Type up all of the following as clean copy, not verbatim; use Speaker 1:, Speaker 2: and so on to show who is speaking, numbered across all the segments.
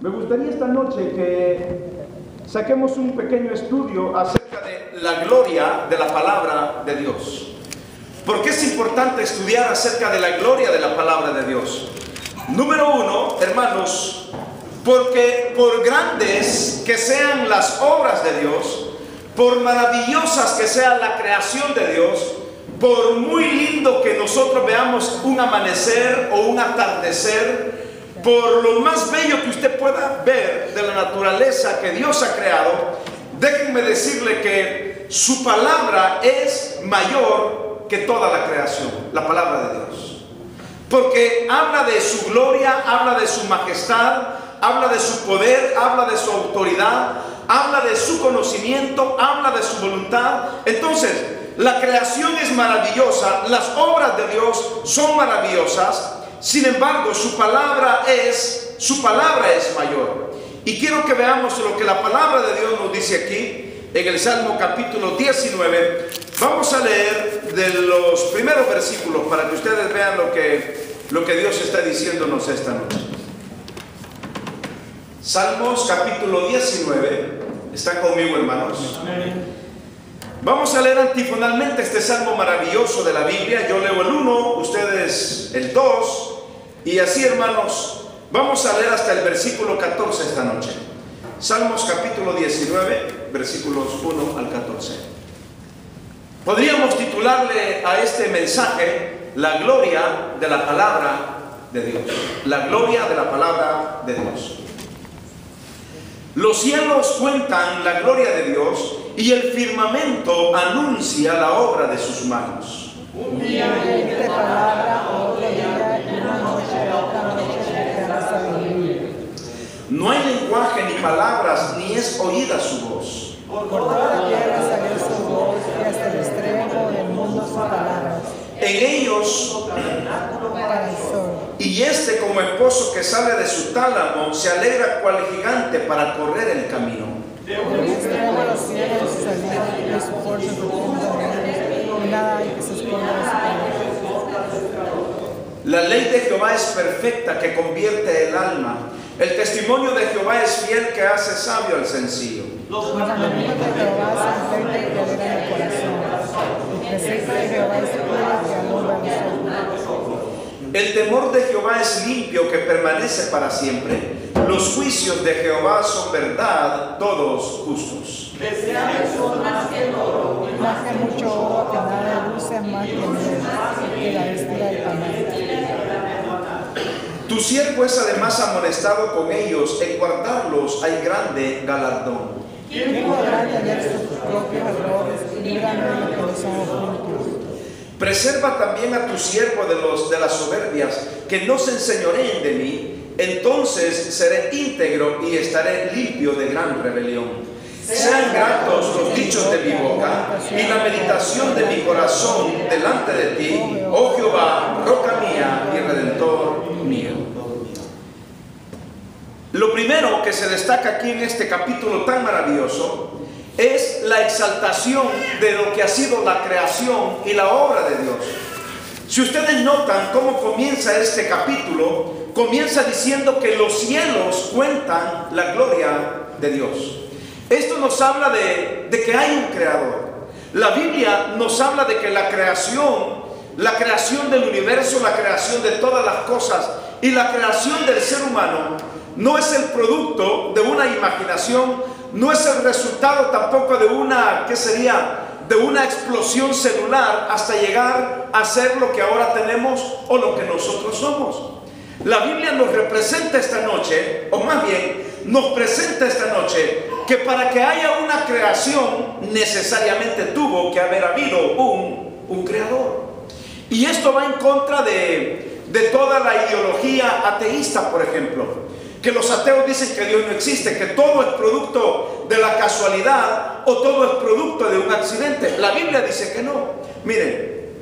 Speaker 1: Me gustaría esta noche que saquemos un pequeño estudio acerca de la gloria de la palabra de Dios. ¿Por qué es importante estudiar acerca de la gloria de la palabra de Dios? Número uno, hermanos, porque por grandes que sean las obras de Dios, por maravillosas que sea la creación de Dios, por muy lindo que nosotros veamos un amanecer o un atardecer, por lo más bello que usted pueda ver de la naturaleza que Dios ha creado, déjenme decirle que su palabra es mayor que toda la creación, la palabra de Dios. Porque habla de su gloria, habla de su majestad, habla de su poder, habla de su autoridad, habla de su conocimiento, habla de su voluntad. Entonces, la creación es maravillosa, las obras de Dios son maravillosas. Sin embargo, su palabra es mayor. Y quiero que veamos lo que la palabra de Dios nos dice aquí, en el Salmo capítulo 19. Vamos a leer de los primeros versículos para que ustedes vean lo que Dios está diciéndonos esta noche. Salmos capítulo 19. ¿Están conmigo, hermanos? Amén. Vamos a leer antifonalmente este salmo maravilloso de la Biblia. Yo leo el 1, ustedes el 2. Y así, hermanos, vamos a leer hasta el versículo 14 esta noche. Salmos capítulo 19, versículos 1 al 14. Podríamos titularle a este mensaje la gloria de la palabra de Dios. La gloria de la palabra de Dios. Los cielos cuentan la gloria de Dios y el firmamento anuncia la obra de sus manos.
Speaker 2: Un día de palabra, otro día, una noche, otra noche,
Speaker 1: no hay lenguaje ni palabras, ni es oída su voz.
Speaker 2: Por toda la tierra salió su voz y hasta el extremo del mundo sus palabras.
Speaker 1: En ellos, y este como esposo que sale de su tálamo, se alegra cual gigante para correr el camino.
Speaker 2: De un extremo de los cielos salió de su fuerza profunda, y nada hay que se esconda de su palabra.
Speaker 1: La ley de Jehová es perfecta, que convierte el alma. El testimonio de Jehová es fiel, que hace sabio al sencillo.
Speaker 2: Los mandamientos de Jehová son perfectos, que alegran el corazón. El precepto de Jehová es puro, que alumbra los ojos.
Speaker 1: El temor de Jehová es limpio, que permanece para siempre. Los juicios de Jehová son verdad, todos justos.
Speaker 2: Deseables son más que el oro, más que mucho oro, que nada luce más que la vestida del panal.
Speaker 1: Tu siervo es además amonestado con ellos, en guardarlos hay grande galardón.
Speaker 2: ¿Quién podrá tener sus propios errores? Líbrame de los que les son ocultos.
Speaker 1: Preserva también a tu siervo de las soberbias, que no se enseñoreen de mí. Entonces seré íntegro y estaré limpio de gran rebelión. Sean gratos los dichos de mi boca y la meditación de mi corazón delante de ti, oh Jehová, roca mía y redentor mío. Lo primero que se destaca aquí en este capítulo tan maravilloso es la exaltación de lo que ha sido la creación y la obra de Dios. Si ustedes notan cómo comienza este capítulo, comienza diciendo que los cielos cuentan la gloria de Dios. Esto nos habla de que hay un creador. La Biblia nos habla de que la creación del universo, la creación de todas las cosas y la creación del ser humano no es el producto de una imaginación, no es el resultado tampoco de una, ¿qué sería?, de una explosión celular hasta llegar a ser lo que ahora tenemos o lo que nosotros somos. La Biblia nos representa esta noche, o más bien nos presenta esta noche, que para que haya una creación necesariamente tuvo que haber habido un creador. Y esto va en contra de toda la ideología ateísta, por ejemplo, que los ateos dicen que Dios no existe, que todo es producto de la casualidad o todo es producto de un accidente. La Biblia dice que no. Miren,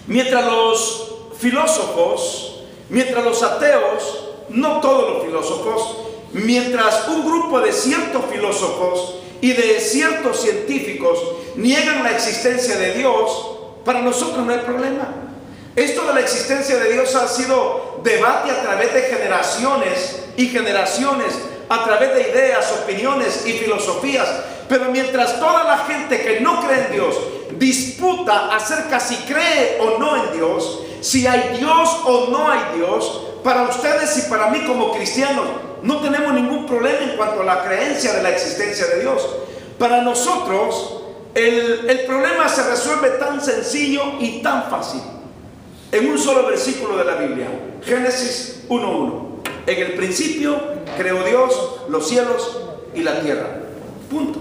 Speaker 1: mientras los filósofos, mientras los ateos, no todos los filósofos, mientras un grupo de ciertos filósofos y de ciertos científicos niegan la existencia de Dios, para nosotros no hay problema. Esto de la existencia de Dios ha sido debate a través de generaciones y generaciones, a través de ideas, opiniones y filosofías. Pero mientras toda la gente que no cree en Dios disputa acerca si cree o no en Dios, si hay Dios o no hay Dios, para ustedes y para mí como cristianos no tenemos ningún problema en cuanto a la creencia de la existencia de Dios. Para nosotros el problema se resuelve tan sencillo y tan fácil en un solo versículo de la Biblia. Génesis 1:1. En el principio creó Dios los cielos y la tierra. Punto.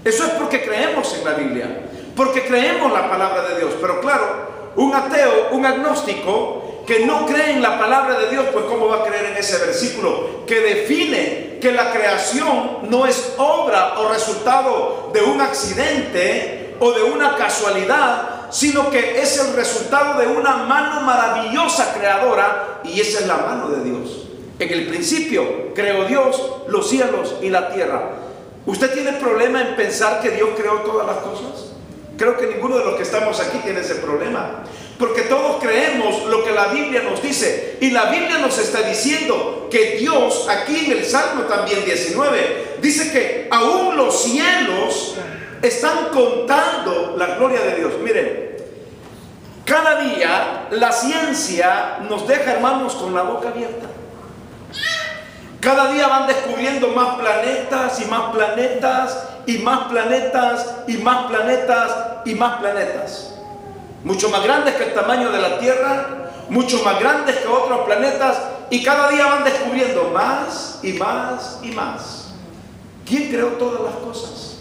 Speaker 1: Eso es porque creemos en la Biblia, porque creemos la palabra de Dios. Pero claro, un ateo, un agnóstico que no cree en la palabra de Dios, pues ¿cómo va a creer en ese versículo que define que la creación no es obra o resultado de un accidente o de una casualidad, sino que es el resultado de una mano maravillosa creadora? Y esa es la mano de Dios. En el principio creó Dios los cielos y la tierra. ¿Usted tiene problema en pensar que Dios creó todas las cosas? Creo que ninguno de los que estamos aquí tiene ese problema, porque todos creemos lo que la Biblia nos dice. Y la Biblia nos está diciendo que Dios, aquí en el Salmo también 19, dice que aún los cielos están contando la gloria de Dios. Miren, cada día la ciencia nos deja, hermanos, con la boca abierta. Cada día van descubriendo más planetas y más planetas y más planetas y más planetas y más planetas. Mucho más grandes que el tamaño de la Tierra, mucho más grandes que otros planetas, y cada día van descubriendo más y más y más. ¿Quién creó todas las cosas?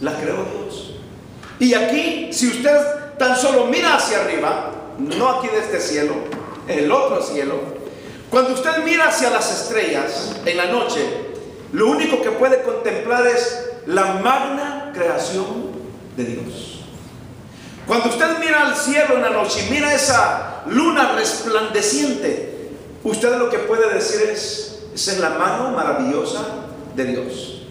Speaker 1: Las creó Dios. Y aquí, si usted tan solo mira hacia arriba, no aquí de este cielo, en el otro cielo, cuando usted mira hacia las estrellas en la noche, lo único que puede contemplar es la magna creación de Dios. Cuando usted mira al cielo en la noche y mira esa luna resplandeciente, usted lo que puede decir es: esa es la mano maravillosa de Dios.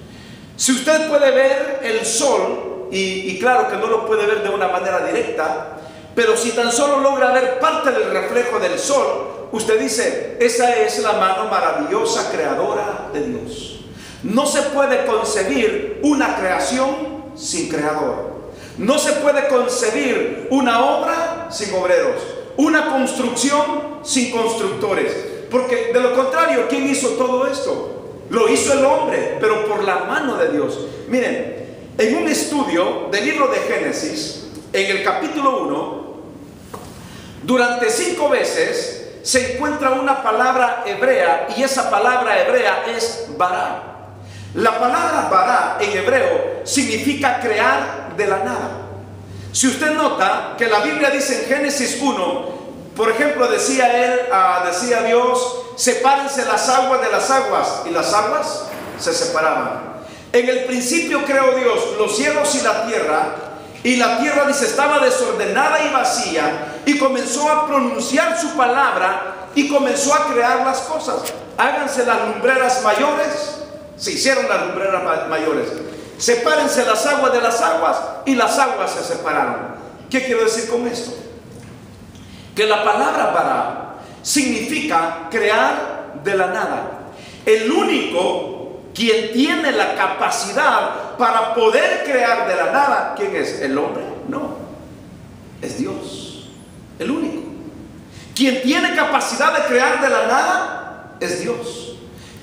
Speaker 1: Si usted puede ver el sol, y claro que no lo puede ver de una manera directa, pero si tan solo logra ver parte del reflejo del sol, usted dice: esa es la mano maravillosa creadora de Dios. No se puede concebir una creación sin creador. No se puede concebir una obra sin obreros, una construcción sin constructores. Porque de lo contrario, ¿quién hizo todo esto? Lo hizo el hombre, pero por la mano de Dios. Miren, en un estudio del libro de Génesis, en el capítulo 1, durante 5 veces se encuentra una palabra hebrea, y esa palabra hebrea es bará. La palabra bará en hebreo significa crear de la nada. Si usted nota que la Biblia dice en Génesis 1, por ejemplo, decía Dios: sepárense las aguas de las aguas, y las aguas se separaban. En el principio creó Dios los cielos y la tierra, dice, estaba desordenada y vacía, y comenzó a pronunciar su palabra y comenzó a crear las cosas. Háganse las lumbreras mayores. Se hicieron las lumbreras mayores. Sepárense las aguas de las aguas, y las aguas se separaron. ¿Qué quiero decir con esto? Que la palabra bará significa crear de la nada. El único quien tiene la capacidad para poder crear de la nada, ¿quién es? ¿El hombre? No, es Dios. El único quien tiene capacidad de crear de la nada es Dios.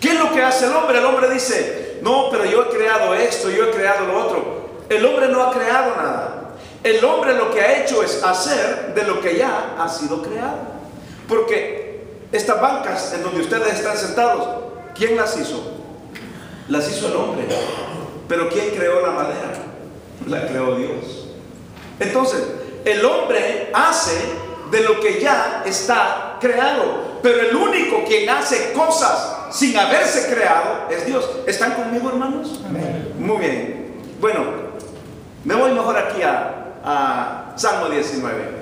Speaker 1: ¿Qué es lo que hace el hombre? El hombre dice: no, pero yo he creado esto, yo he creado lo otro. El hombre no ha creado nada. El hombre lo que ha hecho es hacer de lo que ya ha sido creado. Porque estas bancas en donde ustedes están sentados, ¿quién las hizo? Las hizo el hombre. Pero ¿quién creó la madera? La creó Dios. Entonces, el hombre hace de lo que ya está creado. Pero el único quien hace cosas sin haberse creado es Dios. ¿Están conmigo, hermanos? Amén. Muy bien. Bueno, me voy mejor aquí a Salmo 19.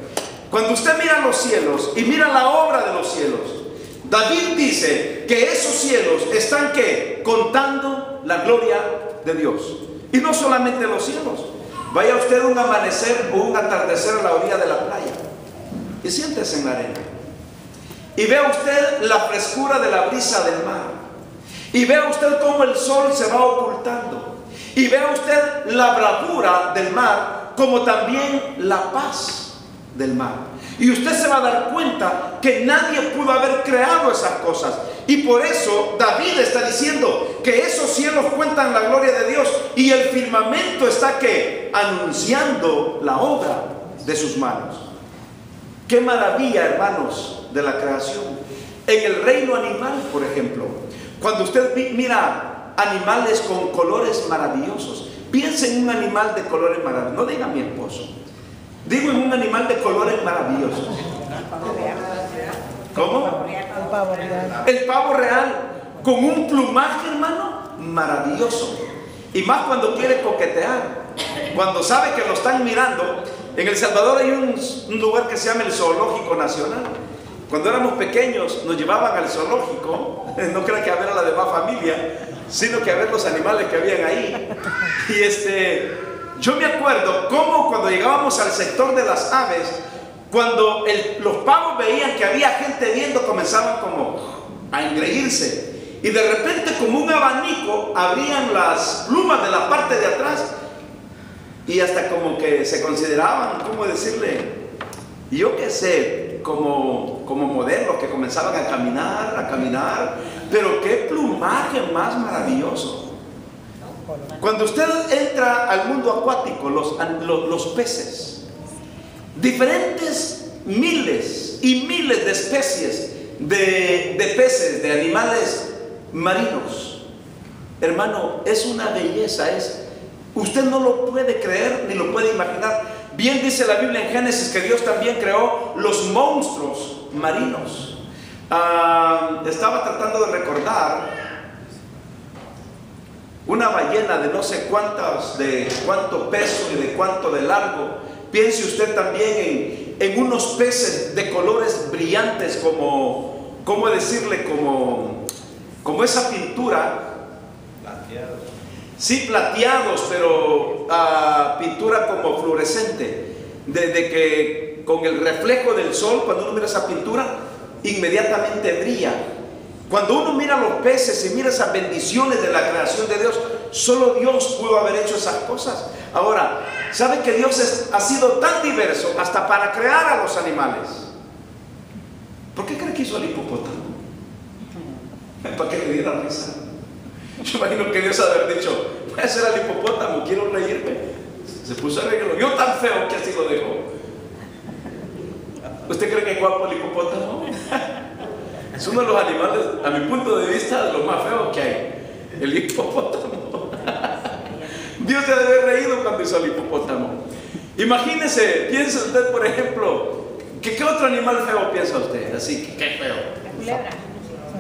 Speaker 1: Cuando usted mira los cielos y mira la obra de los cielos, David dice que esos cielos están ¿qué? Contando la gloria de Dios. Y no solamente los cielos. Vaya usted un amanecer o un atardecer a la orilla de la playa y siéntese en la arena. Y vea usted la frescura de la brisa del mar. Y vea usted cómo el sol se va ocultando. Y vea usted la bravura del mar, como también la paz del mar. Y usted se va a dar cuenta que nadie pudo haber creado esas cosas. Y por eso David está diciendo que esos cielos cuentan la gloria de Dios y el firmamento está que anunciando la obra de sus manos. Qué maravilla, hermanos, de la creación. En el reino animal, por ejemplo, cuando usted mira animales con colores maravillosos, piense en un animal de colores maravillosos. No diga mi esposo, digo en un animal de colores maravillosos. ¿Cómo?
Speaker 2: El pavo real.
Speaker 1: El pavo real, con un plumaje, hermano, maravilloso. Y más cuando quiere coquetear, cuando sabe que lo están mirando. En El Salvador hay un lugar que se llama el Zoológico Nacional. Cuando éramos pequeños nos llevaban al zoológico, no crean que a ver a la demás familia, sino que a ver los animales que habían ahí. Y yo me acuerdo cómo cuando llegábamos al sector de las aves, cuando los pavos veían que había gente viendo, comenzaban como a engreírse. Y de repente, como un abanico, abrían las plumas de la parte de atrás y hasta como que se consideraban, ¿cómo decirle? Yo qué sé, como modelos que comenzaban a caminar, pero qué plumaje más maravilloso. Cuando usted entra al mundo acuático, los peces, diferentes miles y miles de especies de peces, de animales marinos, hermano, es una belleza, usted no lo puede creer ni lo puede imaginar. Bien dice la Biblia en Génesis que Dios también creó los monstruos marinos. Estaba tratando de recordar una ballena de no sé de cuánto peso y de cuánto de largo. Piense usted también en unos peces de colores brillantes, ¿cómo decirle? Como esa pintura. Plateados. Sí, plateados, pero pintura como fluorescente. De que con el reflejo del sol, cuando uno mira esa pintura, inmediatamente brilla. Cuando uno mira los peces y mira esas bendiciones de la creación de Dios, solo Dios pudo haber hecho esas cosas. Ahora, ¿sabe que Dios ha sido tan diverso hasta para crear a los animales? ¿Por qué cree que hizo al hipopótamo? Para que le diera risa. Yo imagino que Dios ha de haber dicho, voy a hacer al hipopótamo, quiero reírme. Se puso a reírlo. Yo tan feo que así lo dejó. ¿Usted cree que es guapo el hipopótamo? Es uno de los animales, a mi punto de vista, de los más feos que hay. El hipopótamo. Dios se debe haber reído cuando hizo el hipopótamo. Imagínese, piensa usted, por ejemplo, ¿qué otro animal feo piensa usted? Así que, ¿qué feo? La culebra.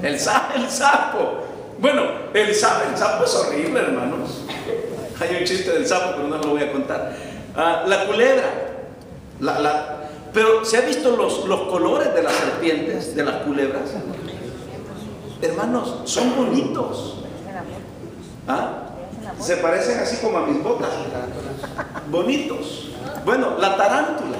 Speaker 1: El sapo. Bueno, el sapo es horrible, hermanos. Hay un chiste del sapo, pero no lo voy a contar. La culebra. Pero ¿se ha visto los colores de las serpientes, de las culebras? Hermanos, son bonitos. Se parecen así como a mis botas. Bonitos. Bueno, la tarántula.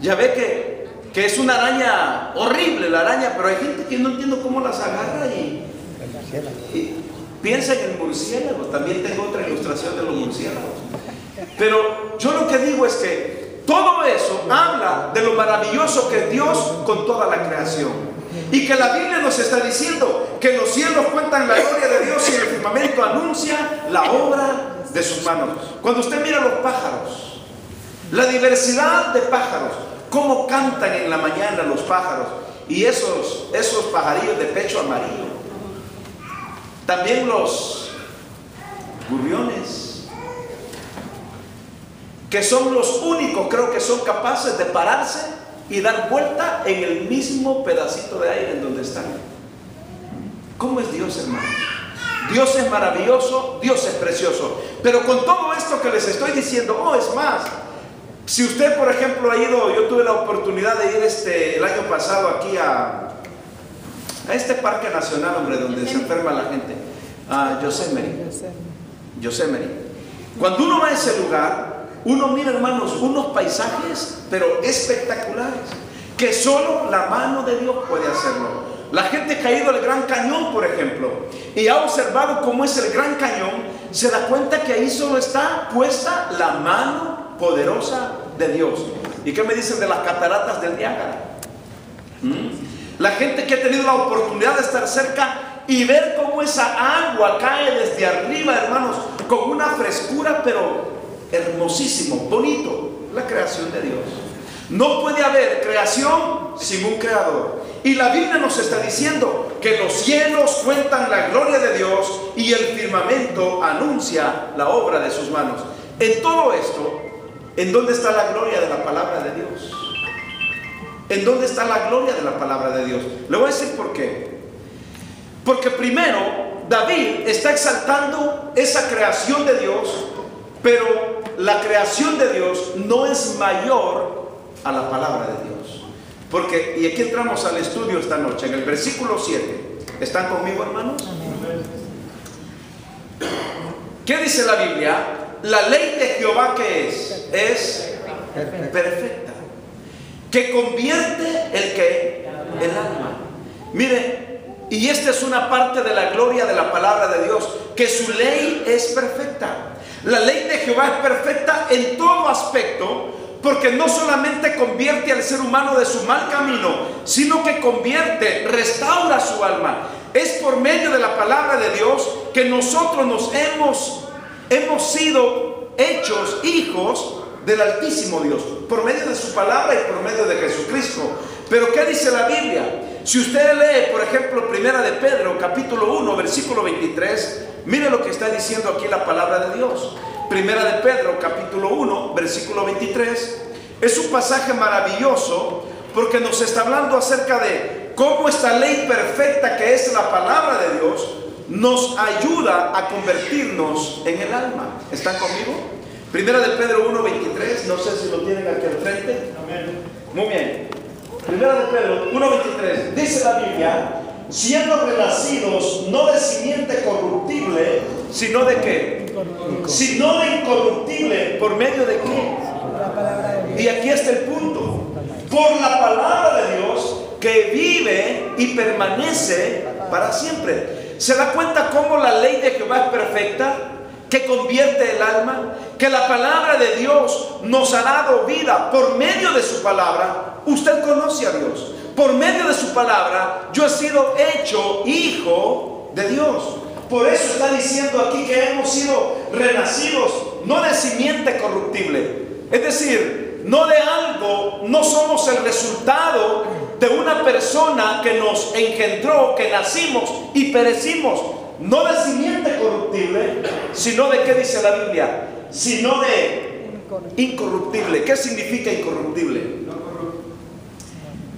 Speaker 1: Ya ve que es una araña horrible, la araña, pero hay gente que no entiendo cómo las agarra y piensa en el murciélago. También tengo otra ilustración de los murciélagos. Pero yo lo que digo es que todo eso habla de lo maravilloso que es Dios con toda la creación. Y que la Biblia nos está diciendo que los cielos cuentan la gloria de Dios y el firmamento anuncia la obra de sus manos. Cuando usted mira los pájaros, la diversidad de pájaros, cómo cantan en la mañana los pájaros, y esos pajarillos de pecho amarillo, también los gorriones, que son los únicos, creo que son capaces de pararse y dar vuelta en el mismo pedacito de aire en donde están. ¿Cómo es Dios, hermano? Dios es maravilloso, Dios es precioso. Pero con todo esto que les estoy diciendo, es más, si usted, por ejemplo, ha ido, yo tuve la oportunidad de ir el año pasado aquí a este parque nacional, hombre, donde se enferma la gente, a Yosemite. Cuando uno va a ese lugar, uno mira, hermanos, unos paisajes, pero espectaculares, que solo la mano de Dios puede hacerlo. La gente que ha ido al Gran Cañón, por ejemplo, y ha observado cómo es el Gran Cañón, se da cuenta que ahí solo está puesta la mano poderosa de Dios. ¿Y qué me dicen de las cataratas del Niágara? La gente que ha tenido la oportunidad de estar cerca y ver cómo esa agua cae desde arriba, hermanos, con una frescura, pero hermosísimo, bonito, la creación de Dios. No puede haber creación sin un creador. Y la Biblia nos está diciendo que los cielos cuentan la gloria de Dios y el firmamento anuncia la obra de sus manos. En todo esto, ¿en dónde está la gloria de la palabra de Dios? ¿En dónde está la gloria de la palabra de Dios? Le voy a decir por qué. Porque primero, David está exaltando esa creación de Dios, pero la creación de Dios no es mayor a la palabra de Dios. Porque, y aquí entramos al estudio esta noche, en el versículo 7. ¿Están conmigo, hermanos? ¿Qué dice la Biblia? La ley de Jehová, ¿qué es? Es perfecta, que convierte el alma. Mire, y esta es una parte de la gloria de la palabra de Dios, que su ley es perfecta. La ley de Jehová es perfecta en todo aspecto, porque no solamente convierte al ser humano de su mal camino, sino que convierte, restaura su alma. Es por medio de la palabra de Dios que nosotros nos hemos sido hechos hijos del Altísimo Dios, por medio de su palabra y por medio de Jesucristo. Pero ¿qué dice la Biblia? Si usted lee, por ejemplo, Primera de Pedro, capítulo 1, versículo 23, mire lo que está diciendo aquí la palabra de Dios. Primera de Pedro, capítulo 1, versículo 23, es un pasaje maravilloso porque nos está hablando acerca de cómo esta ley perfecta que es la palabra de Dios nos ayuda a convertirnos en el alma. ¿Están conmigo? Primera de Pedro 1, 23, no sé si lo tienen aquí al frente. Muy bien. Primera de Pedro 1, 23, dice la Biblia: siendo renacidos no de simiente corruptible, sino de ¿qué? Sino de incorruptible. ¿Por medio de qué?
Speaker 2: La palabra de Dios.
Speaker 1: Y aquí está el punto: por la palabra de Dios, que vive y permanece para siempre. ¿Se da cuenta cómo la ley de Jehová es perfecta? Que convierte el alma, que la palabra de Dios nos ha dado vida por medio de su palabra. Usted conoce a Dios. Por medio de su palabra, yo he sido hecho hijo de Dios. Por eso está diciendo aquí que hemos sido renacidos, no de simiente corruptible. Es decir, no de algo, no somos el resultado de una persona que nos engendró, que nacimos y perecimos. No de simiente corruptible, sino de, ¿qué dice la Biblia? Sino de incorruptible. ¿Qué significa incorruptible?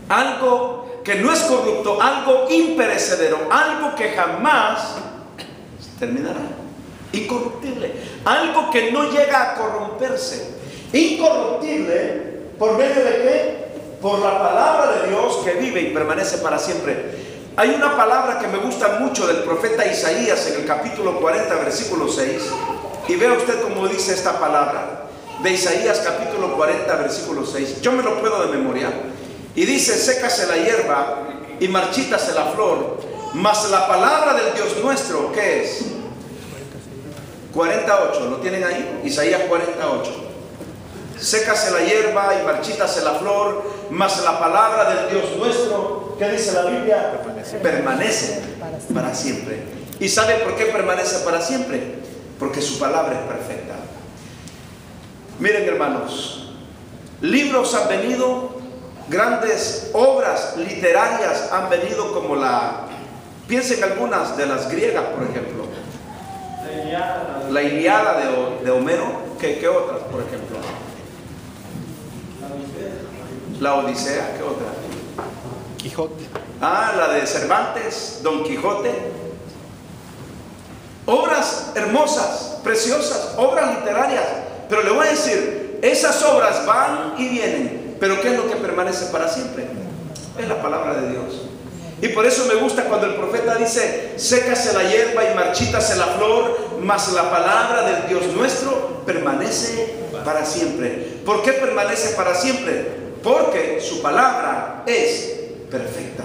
Speaker 1: Algo que no es corrupto, algo imperecedero, algo que jamás terminará. Incorruptible, algo que no llega a corromperse. Incorruptible, ¿por medio de qué? Por la palabra de Dios que vive y permanece para siempre. Hay una palabra que me gusta mucho del profeta Isaías en el capítulo 40, versículo 6. Y vea usted cómo dice esta palabra de Isaías capítulo 40, versículo 6. Yo me lo puedo de memoria. Y dice: sécase la hierba y marchítase la flor, mas la palabra del Dios nuestro, ¿qué es? 48, ¿lo tienen ahí? Isaías 48. Sécase la hierba y marchítase la flor, mas la palabra del Dios nuestro, ¿qué dice la Biblia? Permanece para siempre. ¿Y sabe por qué permanece para siempre? Porque su palabra es perfecta. Miren, hermanos, libros han venido, grandes obras literarias han venido, como piensen algunas de las griegas, por ejemplo. La Ilíada de Homero. ¿Qué otras, por ejemplo? La Odisea. ¿Qué otra?
Speaker 3: Quijote.
Speaker 1: La de Cervantes, Don Quijote. Obras hermosas, preciosas, obras literarias. Pero le voy a decir, esas obras van y vienen, pero ¿qué es lo que permanece para siempre? Es la palabra de Dios. Y por eso me gusta cuando el profeta dice: sécase la hierba y marchítase la flor, mas la palabra del Dios nuestro permanece para siempre. ¿Por qué permanece para siempre? Porque su palabra es perfecta.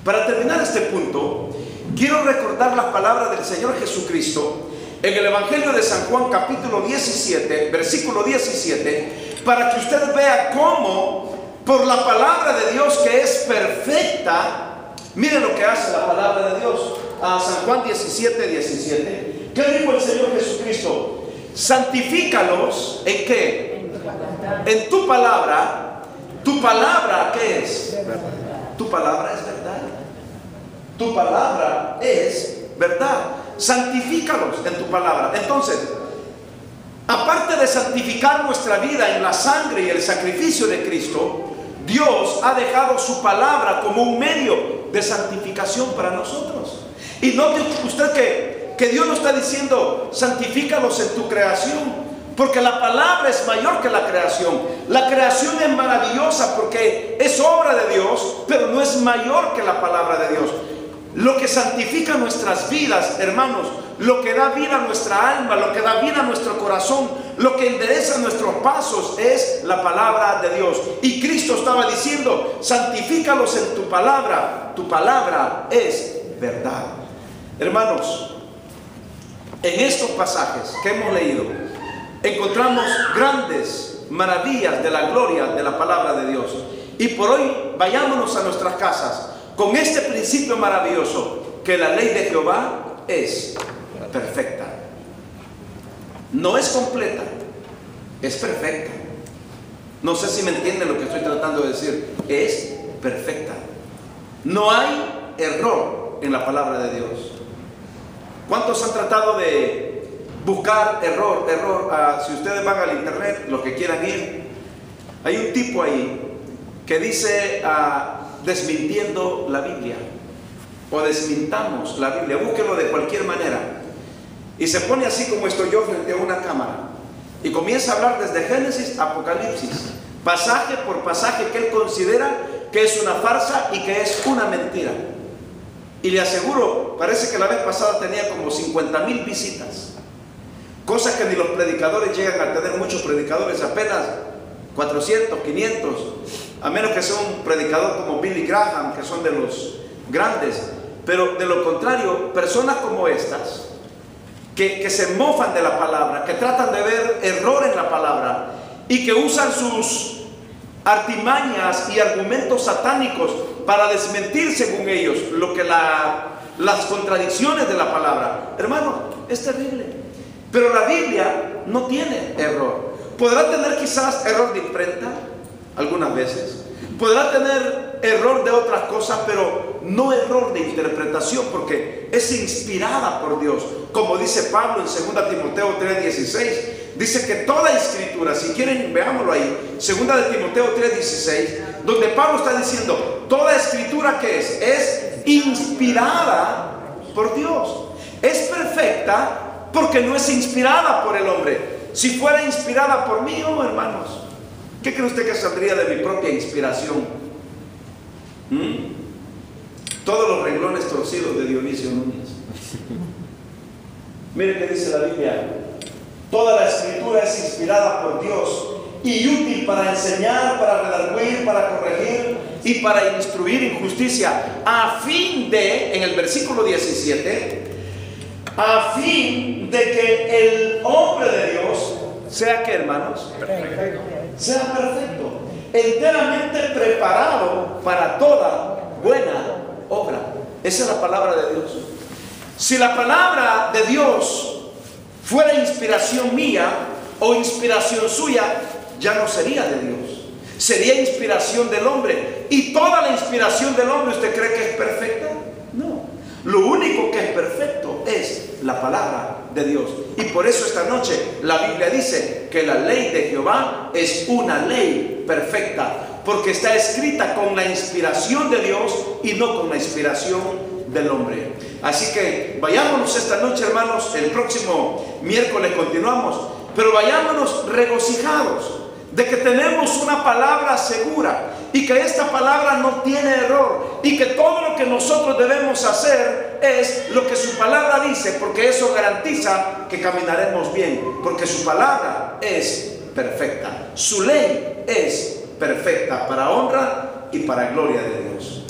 Speaker 1: Para terminar este punto, quiero recordar las palabras del Señor Jesucristo en el Evangelio de San Juan, capítulo 17, versículo 17, para que usted vea cómo por la palabra de Dios, que es perfecta, mire lo que hace la palabra de Dios. A San Juan 17, 17, ¿qué dijo el Señor Jesucristo? Santifícalos, ¿en qué? En tu palabra. ¿Tu palabra qué es? Tu palabra es verdad. Tu palabra es verdad. Santifícalos en tu palabra. Entonces, aparte de santificar nuestra vida en la sangre y el sacrificio de Cristo, Dios ha dejado su palabra como un medio de santificación para nosotros. Y note usted que Dios no está diciendo santifícalos en tu creación, porque la palabra es mayor que la creación. La creación es maravillosa porque es obra de Dios, pero no es mayor que la palabra de Dios. Lo que santifica nuestras vidas, hermanos, lo que da vida a nuestra alma, lo que da vida a nuestro corazón, lo que endereza nuestros pasos es la palabra de Dios. Y Cristo estaba diciendo, santifícalos en tu palabra es verdad. Hermanos, en estos pasajes que hemos leído, encontramos grandes maravillas de la gloria de la palabra de Dios. Y por hoy vayámonos a nuestras casas con este principio maravilloso, que la ley de Jehová es perfecta. No es completa, es perfecta. No sé si me entienden lo que estoy tratando de decir. Es perfecta. No hay error en la palabra de Dios. ¿Cuántos han tratado de buscar error? Si ustedes van al internet, los que quieran ir, hay un tipo ahí que dice desmintiendo la Biblia, o desmintamos la Biblia. Búsquelo de cualquier manera y se pone así como estoy yo frente a una cámara y comienza a hablar desde Génesis a Apocalipsis, pasaje por pasaje, que él considera que es una farsa y que es una mentira. Y le aseguro, parece que la vez pasada tenía como 50,000 visitas, cosas que ni los predicadores llegan a tener. Muchos predicadores apenas 400, 500, a menos que sea un predicador como Billy Graham, que son de los grandes. Pero de lo contrario, personas como estas, que se mofan de la palabra, que tratan de ver error en la palabra y que usan sus artimañas y argumentos satánicos para desmentir, según ellos, lo que las contradicciones de la palabra. Hermano, es terrible. Pero la Biblia no tiene error. Podrá tener quizás error de imprenta algunas veces, podrá tener error de otras cosas, pero no error de interpretación, porque es inspirada por Dios. Como dice Pablo en 2 Timoteo 3:16, dice que toda escritura, si quieren veámoslo ahí, 2 Timoteo 3:16, donde Pablo está diciendo, toda escritura que es inspirada por Dios. Es perfecta porque no es inspirada por el hombre. Si fuera inspirada por mí, oh hermanos, ¿qué cree usted que saldría de mi propia inspiración? Todos los renglones torcidos de Dionisio Núñez. Mire que dice la Biblia: toda la escritura es inspirada por Dios y útil para enseñar, para redarguir, para corregir y para instruir en justicia, a fin de, en el versículo 17, a fin de que el hombre de Dios sea, ¿qué, hermanos? Perfecto. Sea perfecto, enteramente preparado para toda buena obra. Esa es la palabra de Dios. Si la palabra de Dios fuera inspiración mía o inspiración suya, ya no sería de Dios, sería inspiración del hombre. ¿Y toda la inspiración del hombre usted cree que es perfecta? No. Lo único que es perfecto es la palabra de Dios. Y por eso esta noche la Biblia dice que la ley de Jehová es una ley perfecta, porque está escrita con la inspiración de Dios y no con la inspiración del hombre. Así que vayámonos esta noche, hermanos. El próximo miércoles continuamos, pero vayámonos regocijados de que tenemos una palabra segura y que esta palabra no tiene error, y que todo lo que nosotros debemos hacer es lo que su palabra dice, porque eso garantiza que caminaremos bien, porque su palabra es perfecta. Su ley es perfecta para honra y para gloria de Dios.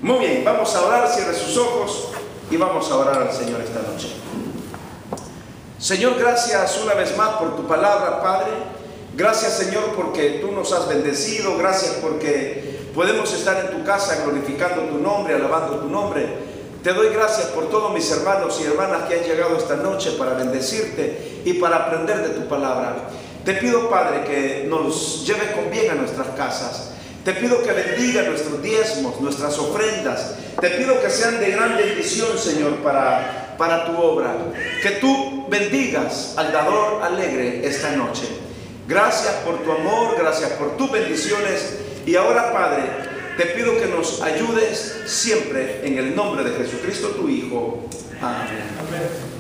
Speaker 1: Muy bien, vamos a orar, cierre sus ojos y vamos a orar al Señor esta noche. Señor, gracias una vez más por tu palabra, Padre. Gracias, Señor, porque tú nos has bendecido. Gracias porque podemos estar en tu casa glorificando tu nombre, alabando tu nombre. Te doy gracias por todos mis hermanos y hermanas que han llegado esta noche para bendecirte y para aprender de tu palabra. Te pido, Padre, que nos lleves con bien a nuestras casas. Te pido que bendiga nuestros diezmos, nuestras ofrendas. Te pido que sean de gran bendición, Señor, para tu obra. Que tú bendigas al dador alegre esta noche. Gracias por tu amor, gracias por tus bendiciones. Y ahora, Padre, te pido que nos ayudes siempre en el nombre de Jesucristo, tu Hijo. Amén.